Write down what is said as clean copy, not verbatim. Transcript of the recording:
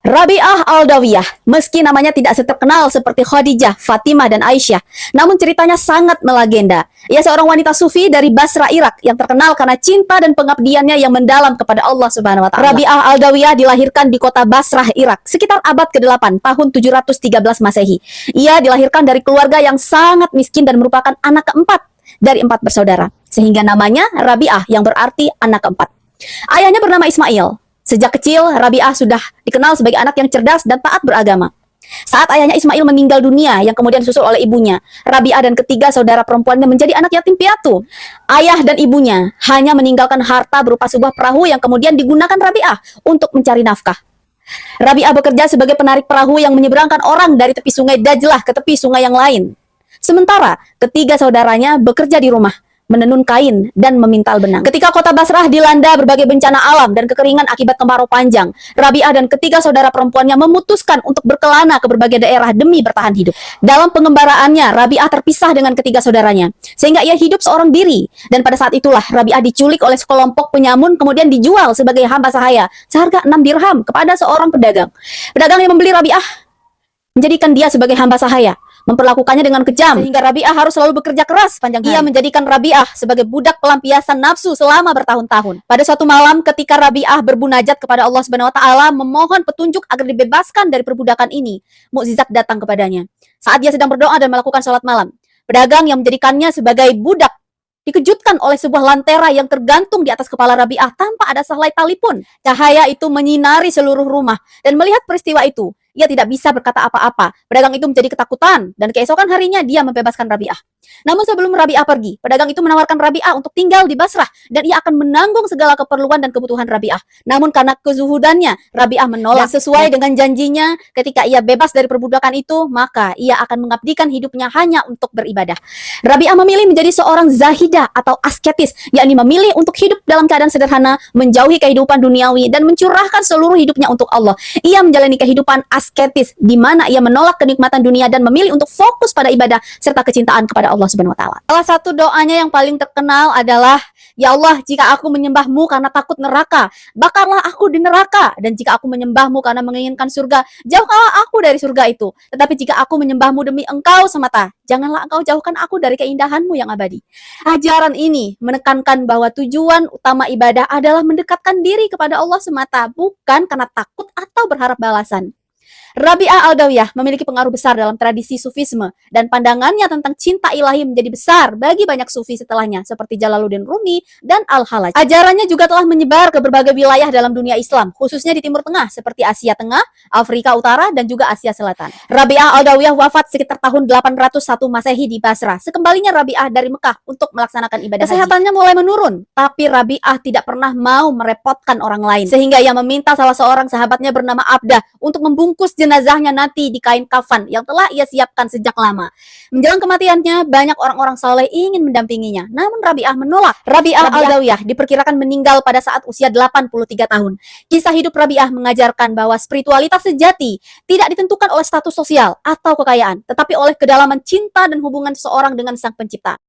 Rabi'ah Al-Adawiyah, meski namanya tidak seterkenal seperti Khadijah, Fatimah, dan Aisyah, namun ceritanya sangat melegenda. Ia seorang wanita sufi dari Basra, Irak, yang terkenal karena cinta dan pengabdiannya yang mendalam kepada Allah Subhanahu wa Ta'ala. Rabi'ah Al-Adawiyah dilahirkan di kota Basrah, Irak, sekitar abad ke-8, tahun 713 Masehi. Ia dilahirkan dari keluarga yang sangat miskin dan merupakan anak keempat dari 4 bersaudara, sehingga namanya Rabi'ah, yang berarti anak keempat. Ayahnya bernama Ismail. Sejak kecil, Rabi'ah sudah dikenal sebagai anak yang cerdas dan taat beragama. Saat ayahnya Ismail meninggal dunia, yang kemudian disusul oleh ibunya, Rabi'ah dan ketiga saudara perempuannya menjadi anak yatim piatu. Ayah dan ibunya hanya meninggalkan harta berupa sebuah perahu yang kemudian digunakan Rabi'ah untuk mencari nafkah. Rabi'ah bekerja sebagai penarik perahu yang menyeberangkan orang dari tepi sungai Dajlah ke tepi sungai yang lain. Sementara ketiga saudaranya bekerja di rumah, menenun kain dan memintal benang. Ketika kota Basrah dilanda berbagai bencana alam dan kekeringan akibat kemarau panjang, Rabi'ah dan ketiga saudara perempuannya memutuskan untuk berkelana ke berbagai daerah demi bertahan hidup. Dalam pengembaraannya, Rabi'ah terpisah dengan ketiga saudaranya, sehingga ia hidup seorang diri. Dan pada saat itulah Rabi'ah diculik oleh sekelompok penyamun, kemudian dijual sebagai hamba sahaya seharga 6 dirham kepada seorang pedagang. Pedagang yang membeli Rabi'ah menjadikan dia sebagai hamba sahaya, memperlakukannya dengan kejam, sehingga Rabi'ah harus selalu bekerja keras sepanjang hari. Ia menjadikan Rabi'ah sebagai budak pelampiasan nafsu selama bertahun-tahun. Pada suatu malam, ketika Rabi'ah berbunajat kepada Allah Subhanahu wa Ta'ala, memohon petunjuk agar dibebaskan dari perbudakan ini, mukjizat datang kepadanya. Saat dia sedang berdoa dan melakukan sholat malam, pedagang yang menjadikannya sebagai budak dikejutkan oleh sebuah lantera yang tergantung di atas kepala Rabi'ah tanpa ada sehelai tali pun. Cahaya itu menyinari seluruh rumah, dan melihat peristiwa itu, ia tidak bisa berkata apa-apa. Pedagang itu menjadi ketakutan, dan keesokan harinya dia membebaskan Rabi'ah. Namun sebelum Rabi'ah pergi, pedagang itu menawarkan Rabi'ah untuk tinggal di Basrah, dan ia akan menanggung segala keperluan dan kebutuhan Rabi'ah. Namun karena kezuhudannya, Rabi'ah menolak. Dan sesuai dengan janjinya, ketika ia bebas dari perbudakan itu, maka ia akan mengabdikan hidupnya hanya untuk beribadah. Rabi'ah memilih menjadi seorang zahidah atau asketis, yakni memilih untuk hidup dalam keadaan sederhana, menjauhi kehidupan duniawi, dan mencurahkan seluruh hidupnya untuk Allah. Ia menjalani kehidupan asketis, di mana ia menolak kenikmatan dunia dan memilih untuk fokus pada ibadah serta kecintaan kepada Allah Subhanahu wa Ta'ala. Salah satu doanya yang paling terkenal adalah, "Ya Allah, jika aku menyembahmu karena takut neraka, bakarlah aku di neraka. Dan jika aku menyembahmu karena menginginkan surga, jauhkanlah aku dari surga itu. Tetapi jika aku menyembahmu demi engkau semata, janganlah engkau jauhkan aku dari keindahanmu yang abadi." Ajaran ini menekankan bahwa tujuan utama ibadah adalah mendekatkan diri kepada Allah semata, bukan karena takut atau berharap balasan. Rabi'ah Al-Adawiyah memiliki pengaruh besar dalam tradisi sufisme, dan pandangannya tentang cinta ilahi menjadi besar bagi banyak sufi setelahnya seperti Jalaluddin Rumi dan Al-Halaj. Ajarannya juga telah menyebar ke berbagai wilayah dalam dunia Islam, khususnya di Timur Tengah seperti Asia Tengah, Afrika Utara, dan juga Asia Selatan. Rabi'ah Al-Adawiyah wafat sekitar tahun 801 Masehi di Basrah. Sekembalinya Rabi'ah dari Mekah untuk melaksanakan ibadah haji. Kesehatannya mulai menurun, tapi Rabi'ah tidak pernah mau merepotkan orang lain, sehingga ia meminta salah seorang sahabatnya bernama Abdah untuk membungkus jenazahnya nanti di kain kafan yang telah ia siapkan sejak lama. Menjelang kematiannya, banyak orang-orang saleh ingin mendampinginya, namun Rabi'ah menolak. Rabi'ah Al-Adawiyah diperkirakan meninggal pada saat usia 83 tahun. Kisah hidup Rabi'ah mengajarkan bahwa spiritualitas sejati tidak ditentukan oleh status sosial atau kekayaan, tetapi oleh kedalaman cinta dan hubungan seseorang dengan Sang Pencipta.